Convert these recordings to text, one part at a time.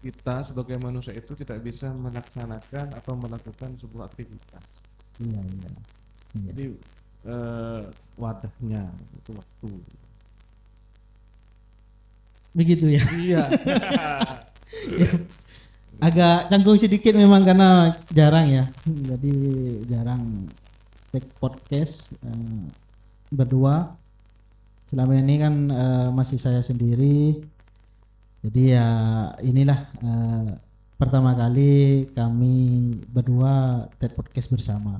kita sebagai manusia itu tidak bisa melaksanakan atau melakukan sebuah aktivitas. Iya, iya. Iya. Jadi wadahnya itu waktu. Begitu ya. Iya. Agak canggung sedikit memang karena jarang ya. Jadi jarang take podcast berdua. Selama ini kan masih saya sendiri. Jadi ya inilah pertama kali kami berdua take podcast bersama.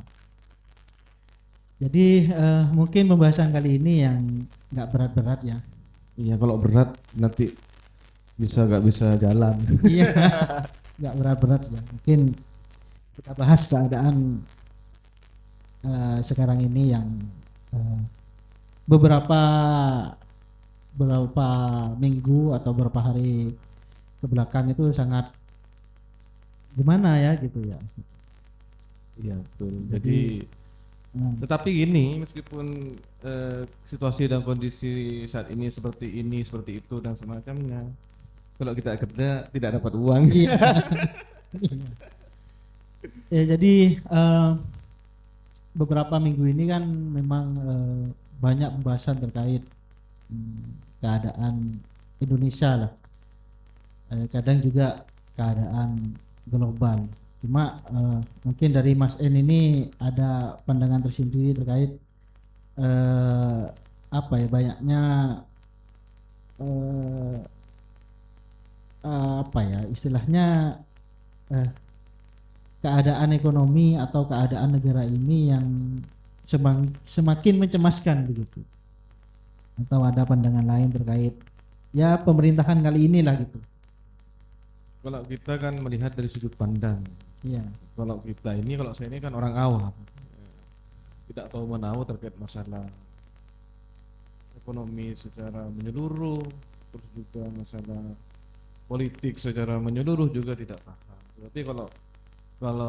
Jadi mungkin pembahasan kali ini yang nggak berat-berat ya. Iya, kalau berat nanti nggak bisa jalan. Iya, nggak berat-berat ya. Mungkin kita bahas keadaan sekarang ini yang beberapa minggu atau beberapa hari ke belakang itu sangat gimana ya gitu ya. Iya, betul. Jadi tetapi gini, meskipun situasi dan kondisi saat ini seperti itu dan semacamnya, kalau kita kerja tidak dapat uang. Iya. Ya jadi beberapa minggu ini kan memang banyak pembahasan terkait keadaan Indonesia lah. Kadang juga keadaan global. Cuma mungkin dari Mas N ini ada pandangan tersendiri terkait apa ya, banyaknya apa ya istilahnya keadaan ekonomi atau keadaan negara ini yang semakin mencemaskan begitu, atau ada pandangan lain terkait ya pemerintahan kali ini lah gitu. Kalau kita kan melihat dari sudut pandang. Iya. Kalau saya ini kan orang awam, tidak tahu menahu terkait masalah ekonomi secara menyeluruh, terus juga masalah politik secara menyeluruh juga tidak paham. Berarti kalau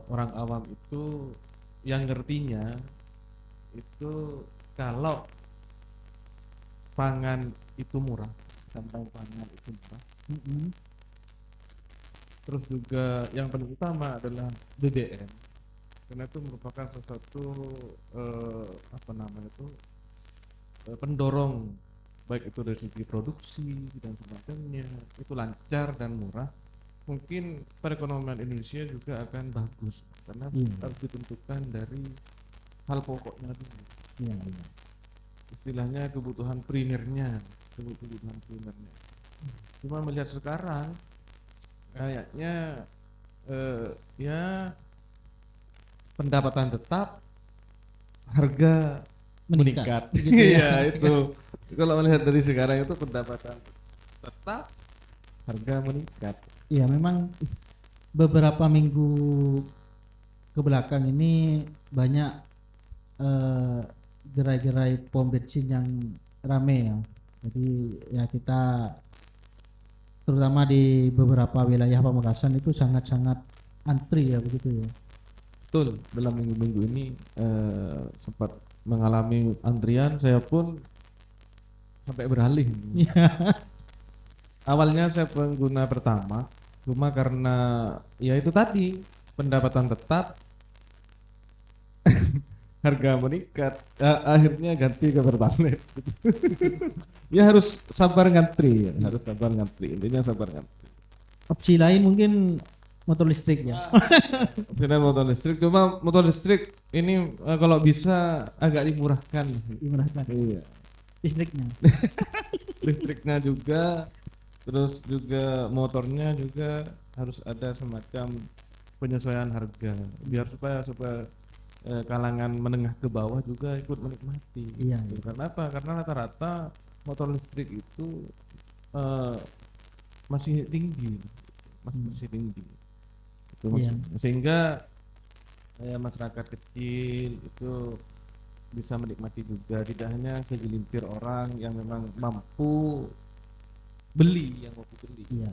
orang awam itu yang ngertinya itu kalau pangan itu murah, tentang pangan itu murah. Terus juga yang paling utama adalah BBM, karena itu merupakan salah satu pendorong, baik itu dari segi produksi dan sebagainya itu lancar dan murah. Mungkin perekonomian Indonesia juga akan bagus karena harus ditentukan dari hal pokoknya dulu. Iya, iya. Istilahnya kebutuhan primernya. Cuma melihat sekarang kayaknya ya pendapatan tetap, harga meningkat. Gitu ya. Iya itu. Kalau melihat dari sekarang itu pendapatan tetap, harga meningkat. Iya, memang beberapa minggu ke belakang ini banyak gerai-gerai pom bensin yang rame ya. Jadi ya kita terutama di beberapa wilayah Pamekasan itu sangat-sangat antri ya begitu ya. Betul, dalam minggu-minggu ini sempat mengalami antrian, saya pun sampai beralih. Awalnya saya pengguna pertama, cuma karena ya itu tadi pendapatan tetap, harga meningkat, akhirnya ganti ke Pertalite. Ya harus sabar ngantri, intinya sabar ngantri. Opsi lain mungkin motor listrik ya. Opsinya motor listrik, cuma motor listrik ini kalau bisa agak dimurahkan. Iya. Listriknya juga, terus juga motornya juga harus ada semacam penyesuaian harga biar supaya kalangan menengah ke bawah juga ikut menikmati. Iya. Karena apa? Karena rata-rata motor listrik itu masih tinggi, masih tinggi. Itu sehingga masyarakat kecil itu bisa menikmati juga, tidak hanya segelintir orang yang memang mampu beli. Iya.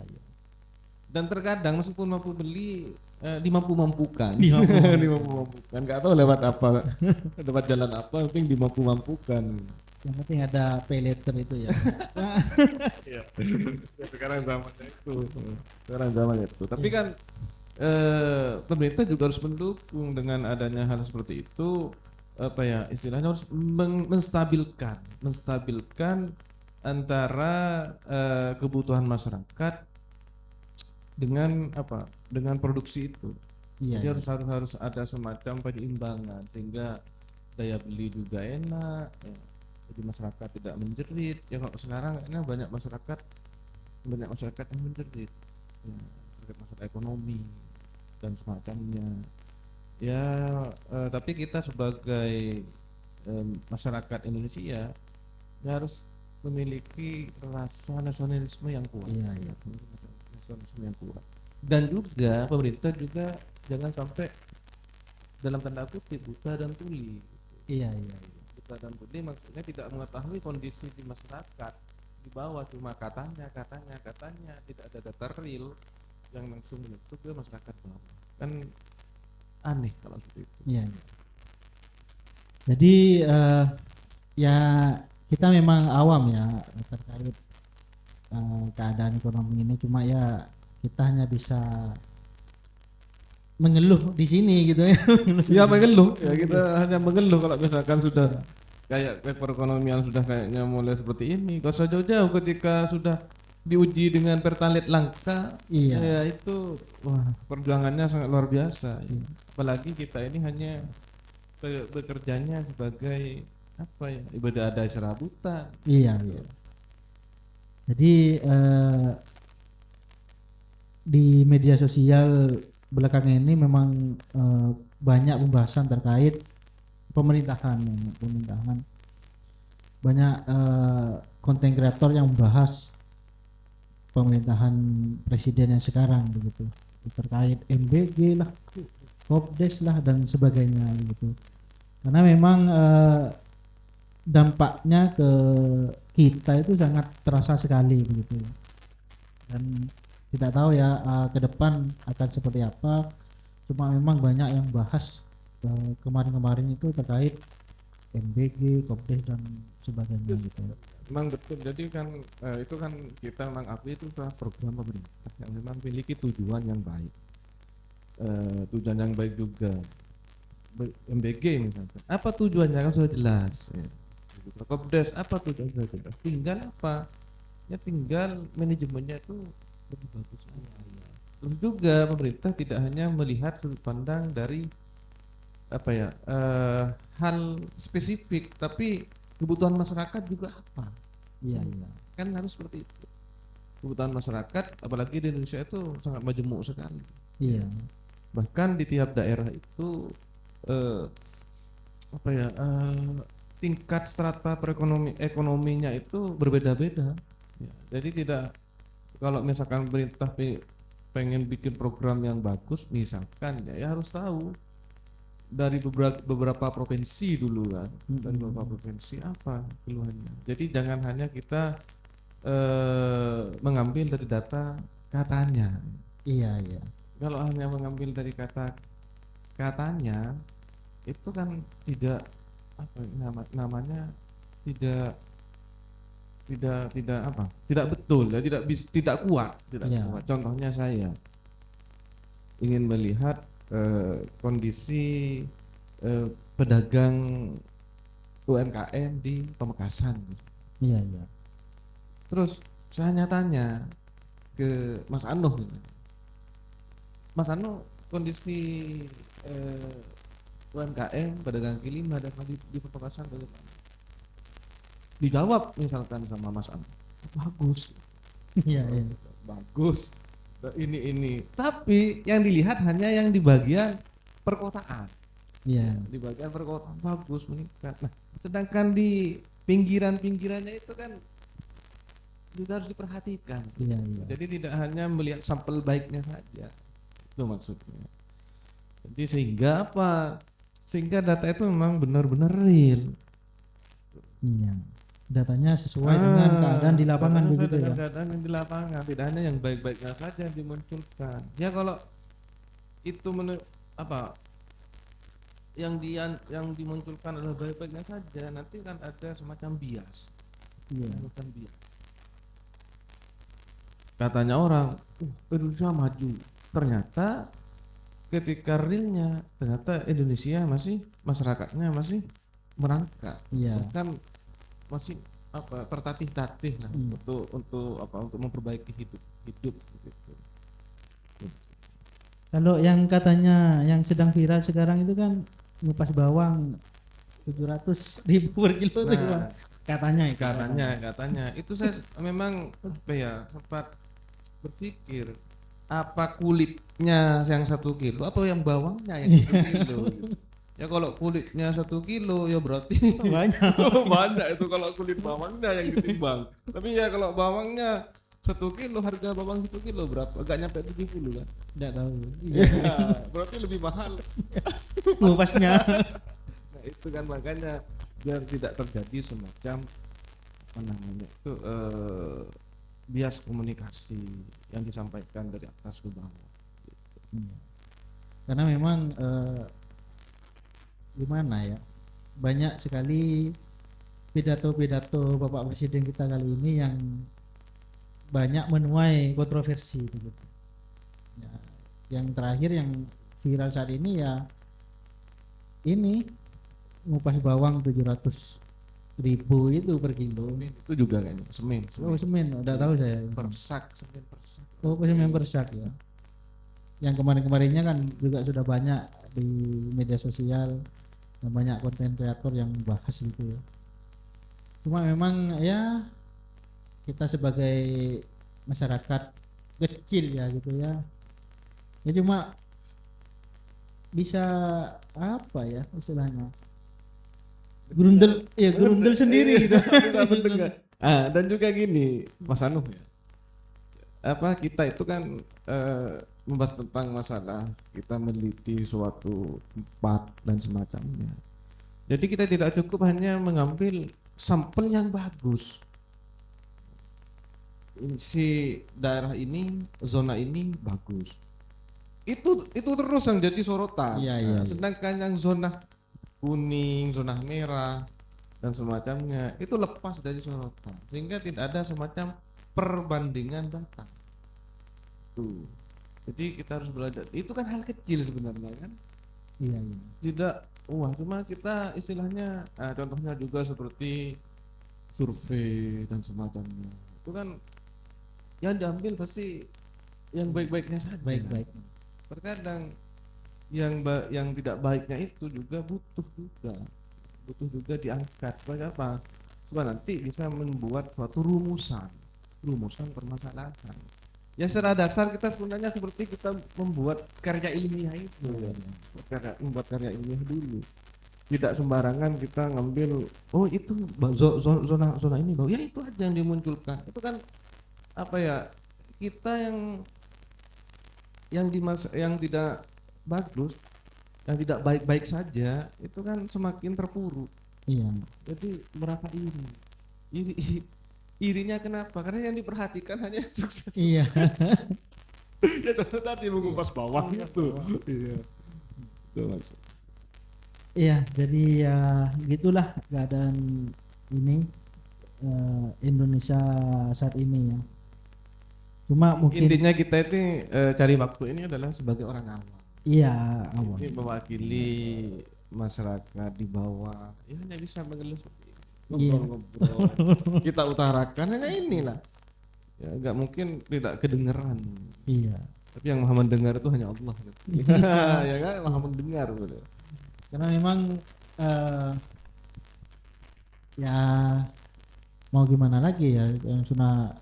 Dan terkadang meskipun mampu beli dimampu-mampukan. Dimampu-mampukan. Nggak tahu lewat apa, lewat jalan apa, penting dimampu-mampukan. Yang penting ada pay later itu ya. Iya. Sekarang zamannya itu. Sekarang zaman itu. Tapi Iya. kan pemerintah juga harus mendukung dengan adanya hal seperti itu, apa ya istilahnya harus menstabilkan antara kebutuhan masyarakat dengan apa dengan produksi itu. Iya, Jadi iya. harus ada semacam penyeimbangan sehingga daya beli juga enak ya. Jadi masyarakat tidak menjerit ya. Kalau sekarang kayaknya banyak masyarakat yang menjerit ya, terkait masalah ekonomi dan semacamnya ya. Tapi kita sebagai masyarakat Indonesia ya harus memiliki rasa nasionalisme yang kuat. Iya, iya. Nasionalisme yang kuat. Dan juga pemerintah juga jangan sampai dalam tanda kutip buta dan tuli. Iya, iya, iya. Buta dan tuli maksudnya tidak mengetahui kondisi di masyarakat di bawah, cuma katanya tidak ada data real yang langsung menyentuh ke masyarakat bawah. Kan aneh kalau seperti itu. Iya, iya. Jadi ya kita memang awam ya terkait keadaan ekonomi ini, cuma ya kita hanya bisa mengeluh di sini gitu ya. Ya mengeluh ya, kita hanya mengeluh kalau misalkan sudah kayak perekonomian sudah kayaknya mulai seperti ini. Gak usah jauh-jauh ketika sudah diuji dengan pertalite langka Iya. ya itu wah perjuangannya sangat luar biasa ya. Apalagi kita ini hanya bekerjanya sebagai apa ya ibadah ada serabutan. Iya, iya. Jadi di media sosial belakangan ini memang banyak pembahasan terkait pemerintahan. Banyak konten kreator yang membahas pemerintahan presiden yang sekarang begitu, terkait MBG lah, Kopdes lah dan sebagainya gitu. Karena memang dampaknya ke kita itu sangat terasa sekali begitu. Dan tidak tahu ya ke depan akan seperti apa. Cuma memang banyak yang bahas kemarin-kemarin itu terkait MBG, Kopdes dan sebagainya gitu. Memang betul. Jadi kan itu kan kita mengakui itu adalah program pemerintah yang memang memiliki tujuan yang baik. Tujuan yang baik juga. MBG misalkan. Apa tujuannya kan sudah jelas. Ya. Kopdes apa tujuannya sudah jelas. Tinggal apa? Ya tinggal manajemennya itu lebih bagus. Terus juga pemerintah tidak hanya melihat sudut pandang dari apa ya hal spesifik, tapi kebutuhan masyarakat juga apa. Iya, iya. Kan harus seperti itu. Kebutuhan masyarakat apalagi di Indonesia itu sangat majemuk sekali. Iya. Bahkan di tiap daerah itu apa ya tingkat strata ekonominya itu berbeda-beda ya, jadi tidak kalau misalkan pemerintah pengen bikin program yang bagus misalkan ya harus tahu dari beberapa provinsi dulu kan. Dari beberapa provinsi apa keluhannya. Jadi jangan hanya kita mengambil dari data katanya. Iya, iya. Kalau hanya mengambil dari katanya itu kan tidak apa namanya tidak apa tidak betul ya, tidak kuat. Contohnya saya ingin melihat kondisi pedagang UMKM di Pamekasan. Iya, iya. Terus saya tanya ke Mas Ano, Mas Ano kondisi UMKM pedagang kaki lima dan di Pamekasan bagaimana? Dijawab misalkan sama Mas Ano, bagus. Iya, iya. Bagus. Ini. Tapi yang dilihat hanya yang di bagian perkotaan. Iya. Di bagian perkotaan bagus meningkat. Nah, sedangkan di pinggirannya itu kan juga harus diperhatikan. Iya, iya. Jadi tidak hanya melihat sampel baiknya saja. Itu maksudnya. Jadi sehingga apa? Sehingga data itu memang benar-benar real. Iya. Datanya sesuai dengan keadaan di lapangan begitu ya. Keadaan yang di lapangan, tidak hanya yang baik-baiknya saja yang dimunculkan. Ya kalau itu yang dimunculkan adalah baik-baiknya saja, nanti kan ada semacam bias. Iya. Bukan bias. Katanya orang, Indonesia maju. Ternyata ketika realnya, ternyata Indonesia masih masyarakatnya masih merangkak. Iya. Bahkan masih tertatih-tatih lah untuk memperbaiki hidup gitu. Kalau yang katanya yang sedang viral sekarang itu kan ngupas bawang 700.000 per kilo tuh Bang. Nah, Katanya itu. katanya itu saya memang sempat berpikir apa kulitnya yang 1 kilo atau yang bawangnya yang 1 kilo. Ya kalau kulitnya 1 kilo ya berarti Banyak. banyak itu kalau kulit bawangnya yang ditimbang. Tapi ya kalau bawangnya 1 kilo, harga bawang 1 kilo berapa? Agak nyampe 70 kan? Enggak tahu. Ya, berarti lebih mahal. Ngupasnya. Nah, itu kan makanya biar tidak terjadi semacam apa namanya itu bias komunikasi yang disampaikan dari atas ke bawah. Karena memang gimana ya, banyak sekali pidato-pidato Bapak Presiden kita kali ini yang banyak menuai kontroversi begitu. Ya, yang terakhir yang viral saat ini ya ini ngupas bawang 700.000 itu per kilo. Itu juga kayaknya semen. Oh semen, udah tahu saya. Semen persak. Oh semen persak ya. Yang kemarin-kemarinnya kan juga sudah banyak di media sosial, dan banyak konten kreator yang bahas gitu ya. Cuma memang ya kita sebagai masyarakat kecil ya gitu ya, ya cuma bisa apa ya istilahnya, gerundel sendiri gitu. Bisa mendengar. Dan juga gini Mas Anu ya, kita itu kan membahas tentang masalah kita meneliti suatu tempat dan semacamnya. Jadi kita tidak cukup hanya mengambil sampel yang bagus. Si daerah ini, zona ini bagus. Itu terus yang jadi sorotan. Iya. Sedangkan yang zona kuning, zona merah dan semacamnya itu lepas dari sorotan, sehingga tidak ada semacam perbandingan data. Tuh. Jadi kita harus belajar. Itu kan hal kecil sebenarnya kan. Iya. Tidak, cuma kita istilahnya, contohnya juga seperti survei dan semacamnya. Itu kan yang diambil pasti yang baik-baiknya saja. Baik. Terkadang yang tidak baiknya itu juga butuh juga diangkat. Supaya apa? Supaya nanti bisa membuat suatu rumusan permasalahan. Ya secara dasar kita sebenarnya seperti kita membuat karya ilmiah itu, membuat karya ilmiah dulu. Tidak sembarangan kita ngambil, itu zona ini bau, ya itu aja yang dimunculkan. Itu kan apa ya, kita yang tidak bagus, yang tidak baik-baik saja, itu kan semakin terpuruk. Iya. Jadi merasa irinya kenapa? Karena yang diperhatikan hanya sukses. Iya. Ya tadi mengupas bawang itu. Iya. Itu maksud. Iya, jadi ya gitulah keadaan ini Indonesia saat ini ya. Cuma mungkin Intinya kita itu cari waktu ini adalah sebagai orang awam. iya awam. Ini mewakili masyarakat di bawah. Ya hanya bisa mengeluh seperti ini. Ngobrol-ngobrol. Kita utarakan hanya inilah. Ya nggak mungkin tidak kedengeran. Iya. Tapi yang maha mendengar itu hanya Allah. Ya kan, maha mendengar. Karena memang ya mau gimana lagi ya, yang sudah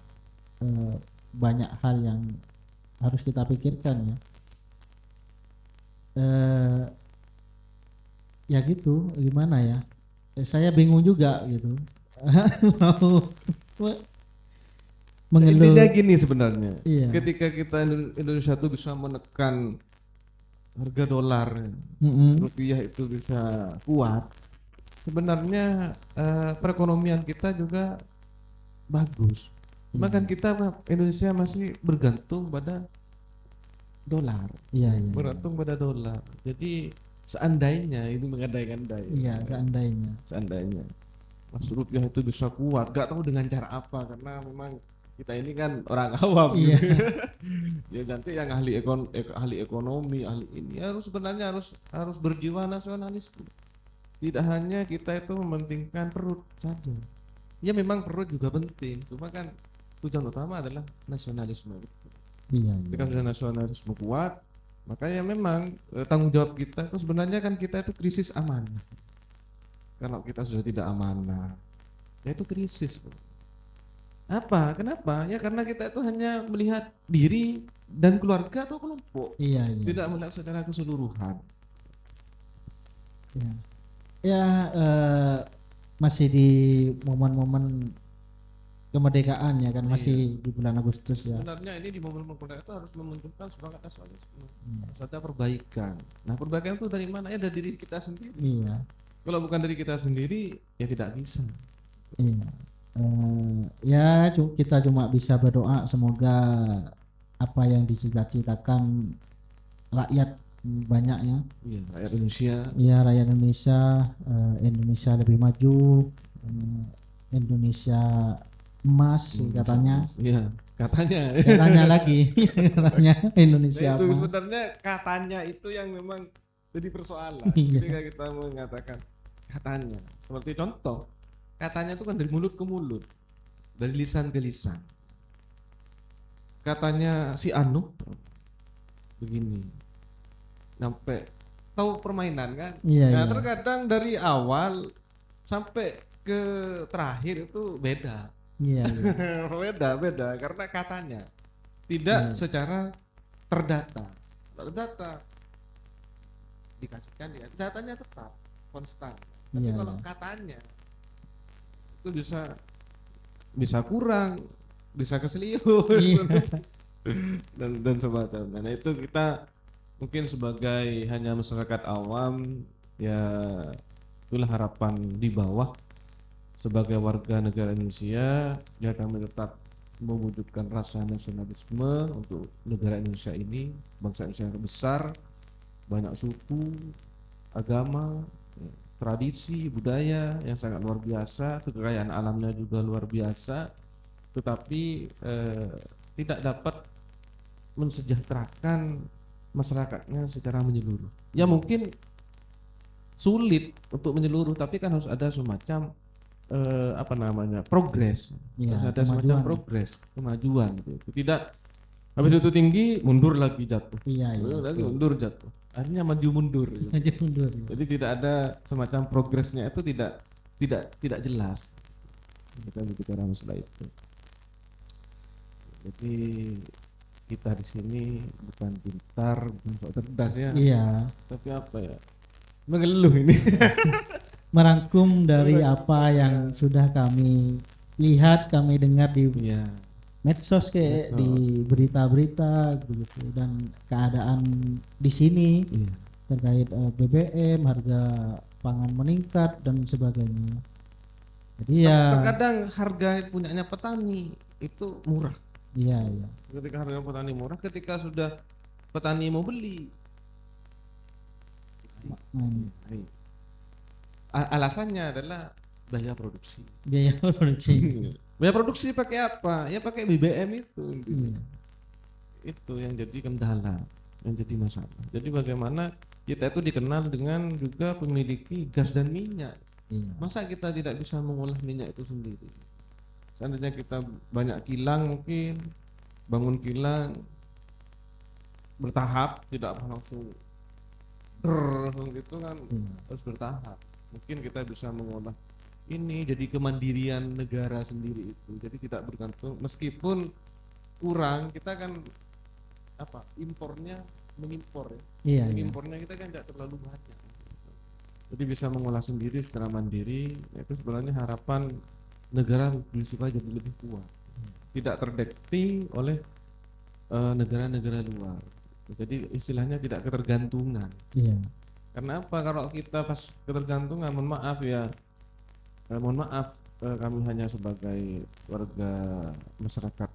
banyak hal yang harus kita pikirkan ya. Ya gitu, gimana ya? Saya bingung juga gitu. Mau mengeluh. Intinya gini sebenarnya. Iya. Ketika kita Indonesia itu bisa menekan harga dolar, rupiah itu bisa kuat, sebenarnya perekonomian kita juga bagus. Cuma kan kita Indonesia masih bergantung pada dolar. Iya. Bergantung pada dolar. Jadi seandainya itu mengandai-andai. Iya, Seandainya Mas Rupiah itu bisa kuat, gak tahu dengan cara apa, karena memang kita ini kan orang awam iya, gitu. Ya nanti yang ahli ekonomi, ahli ini harus sebenarnya harus berjiwa nasionalisme. Tidak hanya kita itu mementingkan perut saja. Ya memang perut juga penting, cuma kan tujuan utama adalah nasionalisme. iya, Ketika sudah nasionalisme kuat, makanya memang tanggung jawab kita itu sebenarnya kan kita itu krisis amanah. Kalau kita sudah tidak amanah, ya itu krisis. Apa? Kenapa? Ya karena kita itu hanya melihat diri dan keluarga atau kelompok, iya, iya, tidak melihat secara keseluruhan. iya. Ya, masih di momen-momen kemerdekaan ya kan, masih di bulan Agustus ya. Sebenarnya ini di momen kemerdekaan itu harus memunculkan semangat nasionalisme. Iya. Harus ada perbaikan. Nah, perbaikan itu dari mana? Ya dari diri kita sendiri. Iya, Kalau bukan dari kita sendiri, ya tidak bisa. iya. Ya kita cuma bisa berdoa semoga apa yang dicita-citakan rakyat banyak ya. Iya, rakyat Indonesia. Ya rakyat Indonesia, Indonesia lebih maju, Indonesia emas katanya. Iya, katanya. Katanya lagi, katanya Indonesia Nah, itu emas. sebenarnya katanya itu yang memang jadi persoalan. Iya. Ketika kita mengatakan katanya, seperti contoh, katanya itu kan dari mulut ke mulut, dari lisan ke lisan. Katanya si Anu begini, sampai tahu permainan kan? Iya, Nah, iya. terkadang dari awal sampai ke terakhir itu beda. Iya, iya. Beda karena katanya tidak Iya. secara terdata. Kalau data dikasihkan ya, datanya tetap konstan. Tapi Iya, kalau iya. katanya itu bisa kurang, bisa keseliru Iya. dan semacamnya. Nah, itu kita mungkin sebagai hanya masyarakat awam, ya itulah harapan di bawah sebagai warga negara Indonesia, ya kami tetap mewujudkan rasa nasionalisme untuk negara Indonesia ini, bangsa Indonesia yang besar, banyak suku, agama, ya, tradisi, budaya yang sangat luar biasa, kekayaan alamnya juga luar biasa, tetapi tidak dapat mensejahterakan masyarakatnya secara menyeluruh. Ya mungkin sulit untuk menyeluruh, tapi kan harus ada semacam progres. Iya, Harus ada semacam kemajuan. progres, kemajuan gitu. Tidak habis itu tinggi mundur lagi jatuh. Iya, iya. Mundur lagi mundur jatuh. Akhirnya maju mundur gitu. Maju mundur. Jadi tidak ada semacam progresnya, itu tidak jelas. Kita berbicara masalah itu. Jadi kita di sini bukan pintar, bukan sok cerdas ya, Iya. tapi apa ya? Mengeluh ini. Merangkum dari apa yang sudah kami lihat, kami dengar di Iya. medsos kayak Medsos. di berita-berita begitu, dan keadaan di sini Iya. terkait BBM, harga pangan meningkat dan sebagainya. Jadi ya, Terkadang harga punyanya petani itu murah. iya, iya. Ketika harga petani murah, ketika sudah petani mau beli, naik. Alasannya adalah biaya produksi. Biaya produksi. Biaya produksi pakai apa? Ya pakai BBM itu. Iya. Itu yang jadi kendala, yang jadi masalah. Jadi bagaimana kita itu dikenal dengan juga memiliki gas dan minyak. Iya. Masa kita tidak bisa mengolah minyak itu sendiri? Seandainya kita banyak kilang, mungkin bangun kilang bertahap, tidak langsung langsung gitu kan, Iya. harus bertahap. Mungkin kita bisa mengolah ini jadi kemandirian negara sendiri itu. Jadi tidak bergantung, meskipun kurang, kita kan impornya mengimpor ya. Iya, iya. Mengimpornya kita kan tidak terlalu banyak. Jadi bisa mengolah sendiri secara mandiri, itu sebenarnya harapan negara supaya jadi lebih kuat, tidak terdekati oleh negara-negara luar. Jadi istilahnya tidak ketergantungan. Iya. Karena apa? Kalau kita pas ketergantungan, mohon maaf ya, kami hanya sebagai warga masyarakat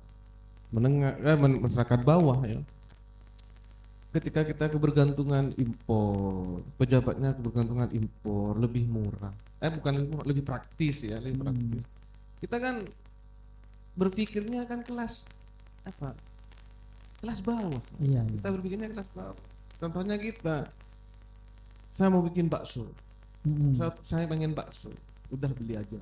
menengah, masyarakat bawah ya, ketika kita kebergantungan impor, pejabatnya kebergantungan impor lebih murah. Bukan lebih murah, lebih praktis ya, lebih praktis. Kita kan berpikirnya kan kelas apa? Kelas bawah. Iya, Kita berpikirnya kelas bawah. Contohnya saya mau bikin bakso. Mm-mm. Saya pengen bakso, udah beli aja.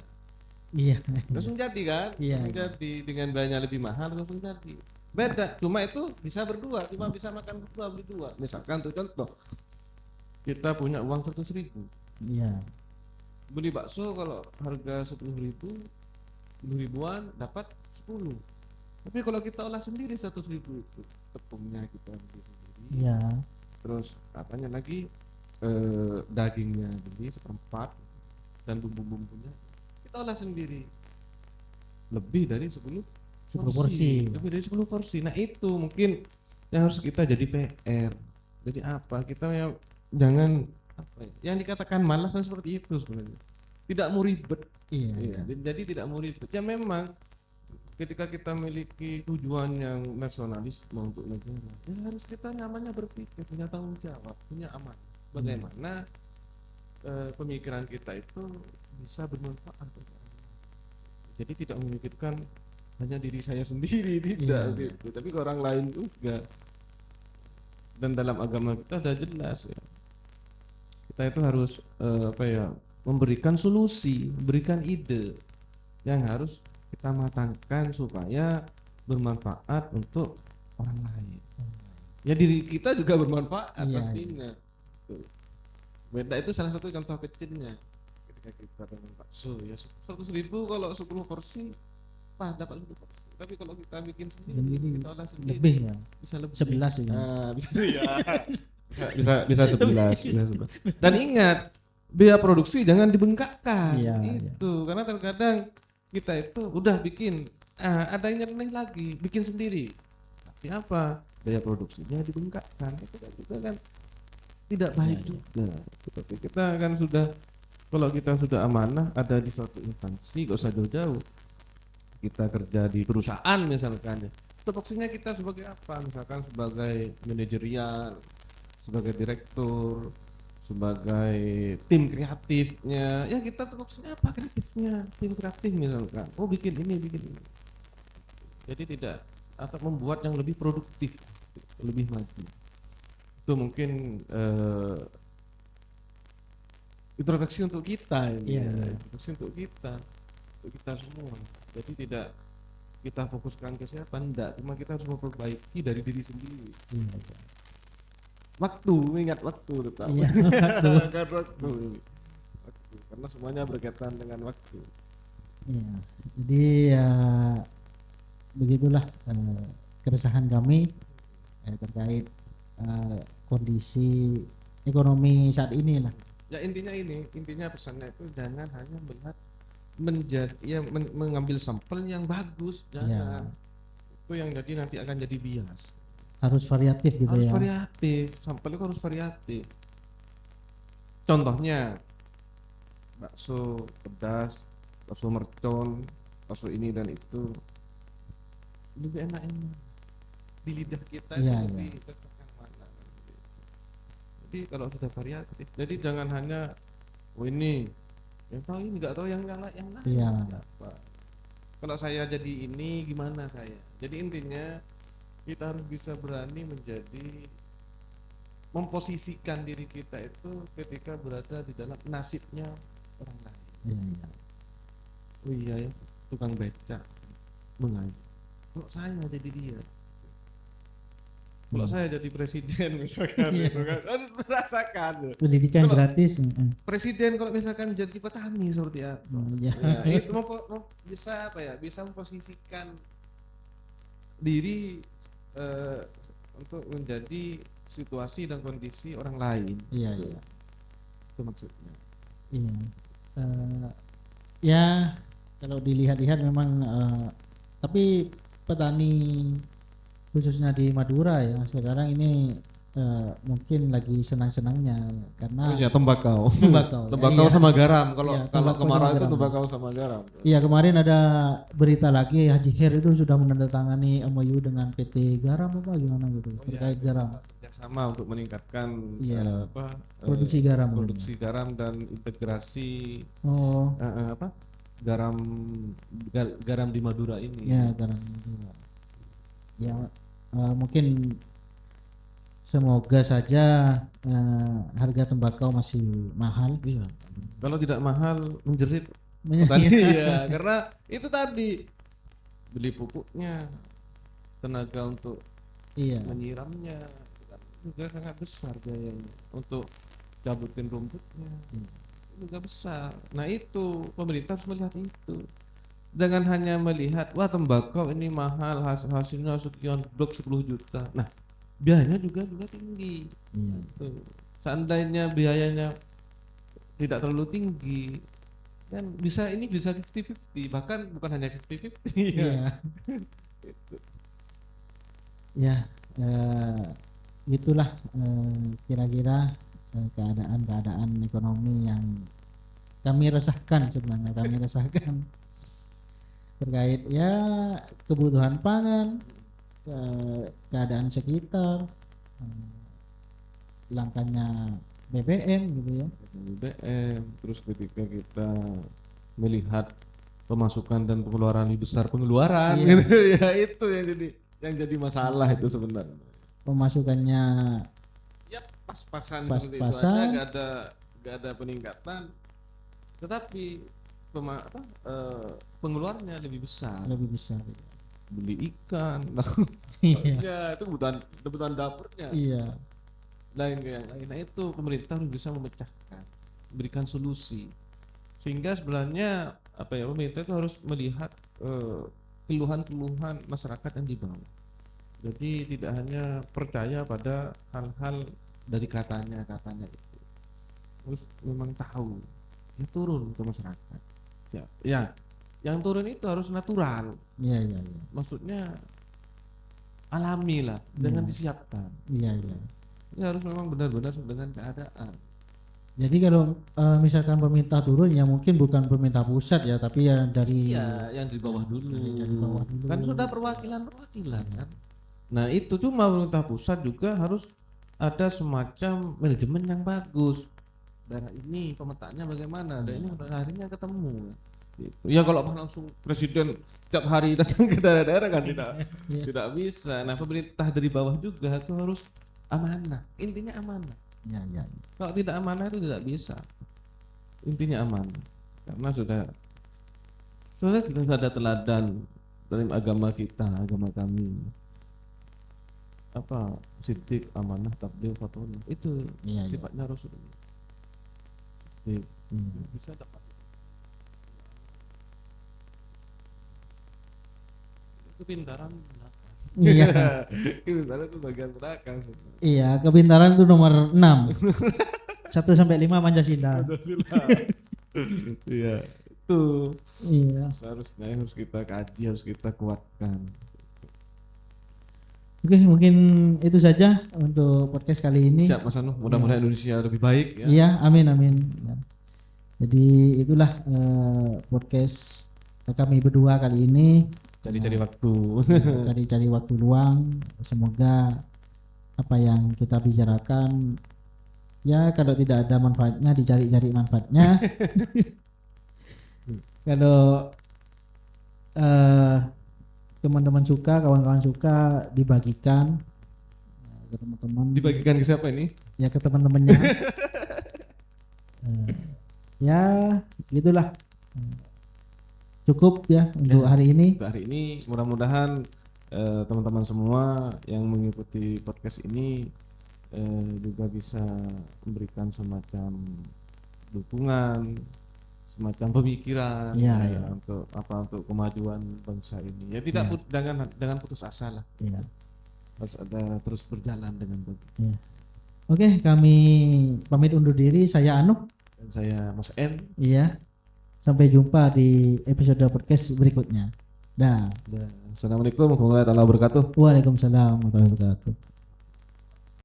Iya. Langsung jadi kan? Iya, Langsung iya. jadi dengan bayarnya lebih mahal langsung jadi. Beda, cuma itu bisa berdua, cuma bisa makan berdua beli dua. Misalkan tuh contoh, kita punya uang 100.000, Iya. beli bakso kalau harga 10.000, 10 ribuan dapat 10. Tapi kalau kita olah sendiri 100.000 itu tepungnya kita beli sendiri, Iya. terus apanya lagi dagingnya beli seperempat dan bumbu-bumbunya kita olah sendiri, lebih dari 10 10 porsi. lebih dari 10 porsi. Nah itu mungkin yang harus kita jadi PR. Jadi apa, kita yang jangan apa ya, yang dikatakan malas kan seperti itu sebenarnya, tidak mau ribet. Iya. Iya, jadi tidak mau ribet ya. Memang ketika kita memiliki tujuan yang nasionalisme untuk negara, ya harus kita namanya berpikir, punya tanggung jawab, punya amanah. Bagaimana pemikiran kita itu bisa bermanfaat untuk orang lain. Jadi tidak memikirkan hanya diri saya sendiri, tidak Iya. gitu, tapi ke orang lain juga. Dan dalam agama kita ada jelas ya, kita itu harus apa ya, memberikan solusi, memberikan ide yang harus kita matangkan supaya bermanfaat untuk orang lain. Ya diri kita juga bermanfaat Iya, pastinya. Tuh. Beda itu salah satu contoh kecilnya. Ketika kita dengan bakso ya 100.000 kalau 10 porsi, wah dapat 10 porsi. Tapi kalau kita bikin sendiri, Sendiri kita olah sendiri, lebih ya. bisa lebih. 11 ya. Bisa ya. bisa 11, bisa 11. Dan ingat, biaya produksi jangan dibengkakkan. Iya, Itu karena terkadang kita itu udah bikin, ada yang nyeleneh lagi, bikin sendiri. Tapi apa? Biaya produksinya dibengkakkan. Itu kan juga kan tidak baik juga. Tapi kita kan sudah, kalau kita sudah amanah ada di suatu instansi, gak usah jauh-jauh. Kita kerja di perusahaan misalkan ya, tupoksinya kita sebagai apa, misalkan sebagai manajerial, sebagai direktur, sebagai tim kreatifnya, ya kita tupoksinya apa, kreatifnya, tim kreatif misalkan, oh bikin ini bikin ini. Jadi tidak, atau membuat yang lebih produktif, lebih maju. Itu mungkin introspeksi untuk kita ini. Iya, Ya. iya. Introspeksi untuk kita semua. Jadi tidak kita fokuskan ke siapa, enggak, cuma kita harus memperbaiki dari diri sendiri. Iya, iya. Waktu, ingat waktu tetap. Iya, Ingat waktu. Karena semuanya berkaitan dengan waktu. Iya. Jadi ya begitulah keresahan kami terkait kondisi ekonomi saat ini lah. Ya intinya pesannya itu jangan hanya melihat menjadi ya mengambil sampel yang bagus, jangan. Itu yang jadi nanti akan jadi bias. Harus variatif gitu Harus ya. variatif, sampel itu harus variatif. Contohnya bakso pedas, bakso mercon, bakso ini dan itu lebih enak di lidah kita, Iya, itu lebih cocok yang mana. Jadi kalau sudah variatif, jadi jangan hanya oh ini yang tahu, ini nggak tahu yang lain Iya. apa. Kalau saya jadi ini gimana saya, jadi intinya kita harus bisa berani menjadi, memposisikan diri kita itu ketika berada di dalam nasibnya orang lain. Iya, iya. Oh iya ya, tukang beca mengaji, kalau saya jadi dia, kalau saya jadi presiden misalkan, Iya. gitu kan merasakan Pendidikan Kalau- gratis. presiden kalau misalkan jadi petani seperti apa. Iya. Ya, itu bisa apa ya, bisa memposisikan diri untuk menjadi situasi dan kondisi orang lain. Iya, Gitu. iya. Itu maksudnya. Iya. Ya kalau dilihat-lihat memang tapi petani khususnya di Madura ya sekarang ini mungkin lagi senang-senangnya karena Oh iya, tembakau. tembakau. Ya, Tembakau iya. sama garam. Kalau Iya, kalau tembakau kemarau sama itu garam. tembakau sama garam. Iya, kemarin ada berita lagi Haji Her itu sudah menandatangani MOU dengan PT Garam apa gimana gitu Oh iya, terkait garam. kerjasama untuk meningkatkan Iya. apa Produksi garam. produksi garam dan integrasi Oh, apa garam garam di Madura ini. ya garam juga. Ya, mungkin semoga saja harga tembakau masih mahal. Iya. Kalau tidak mahal menjerit Iya. petani ya, karena itu tadi beli pupuknya, tenaga untuk Iya. menyiramnya itu kan juga sangat besar biayanya, untuk cabutin rumputnya juga besar. Nah itu pemerintah harus melihat itu, jangan hanya melihat wah tembakau ini mahal, hasilnya sekian blok 10 juta. Nah biayanya juga tinggi. Iya. Tuh. Seandainya biayanya tidak terlalu tinggi kan ini bisa 50-50, bahkan bukan hanya 50-50 ya. Iya. Gitu. Ya, itulah kira-kira keadaan ekonomi yang kami resahkan sebenarnya terkait ya kebutuhan pangan, keadaan sekitar, langkahnya BBM gitu ya. BBM, terus ketika kita melihat pemasukan dan pengeluaran lebih besar pengeluaran Iya. gitu ya, itu yang jadi masalah itu sebenarnya. Pemasukannya Ya pas-pasan seperti itu pas-pasan. aja, gak ada peningkatan, tetapi pengeluarannya lebih besar. lebih besar. Beli ikan, Iya. ya itu kebutuhan dapurnya. Iya. Lain ke yang lain. Nah itu pemerintah harus bisa memecahkan, berikan solusi, sehingga sebenarnya apa ya, pemerintah itu harus melihat keluhan-keluhan masyarakat yang di bawah. Jadi tidak hanya percaya pada hal-hal dari katanya itu, harus memang tahu, ya turun ke masyarakat. Ya, yang turun itu harus natural, Iya, iya, iya. maksudnya alami lah, dengan disiapkan. Iya, iya. Ini harus memang benar-benar dengan keadaan. Jadi kalau misalkan pemerintah turun ya mungkin bukan pemerintah pusat ya, tapi ya dari Iya, yang di bawah dulu. Yang di bawah dulu. Kan sudah perwakilan kan. Nah itu cuma pemerintah pusat juga harus ada semacam manajemen yang bagus. Daerah ini pemetaannya bagaimana? Daerah ini pada harinya ketemu. Gitu. Ya kalau langsung presiden setiap hari datang ke daerah-daerah kan tidak bisa. Nah pemerintah dari bawah juga itu harus amanah. Intinya amanah. ya, ya. Kalau tidak amanah itu tidak bisa. Intinya amanah. Karena sudah ada teladan dalam agama kita, agama kami. Apa siddiq, amanah, tabligh, fatwa, itu Iya, iya. sifatnya Rasulullah. Siddiq bisa dapat kepintaran belakang. Iya. Kepintaran itu bagian belakang. Iya, kepintaran itu nomor 6. 1 sampai 5 Pancasila. Iya, itu Iya. seharusnya harus kita kaji, harus kita kuatkan. Oke, mungkin itu saja untuk podcast kali ini. Siap Mas Anu, mudah-mudahan Indonesia lebih baik ya. Iya, amin amin. Ya. Jadi itulah podcast kami berdua kali ini. Cari-cari waktu. Cari-cari waktu luang. Semoga apa yang kita bicarakan ya kalau tidak ada manfaatnya dicari-cari manfaatnya. Kalau teman-teman suka, kawan-kawan suka, dibagikan ke teman-teman. Dibagikan ke siapa ini? Ya ke teman-temannya. Ya gitulah. Cukup ya untuk hari ini. Untuk hari ini mudah-mudahan teman-teman semua yang mengikuti podcast ini juga bisa memberikan semacam dukungan, semacam pemikiran Ya. untuk kemajuan bangsa ini. Ya tidak jangan putus asa lah. Ya. Harus ada terus berjalan dengan baik. Ya. Oke, kami pamit undur diri. Saya Anu. Dan saya Mas N. Iya. Sampai jumpa di episode podcast berikutnya. Dah. Assalamualaikum warahmatullahi wabarakatuh. Waalaikumsalam warahmatullahi wabarakatuh.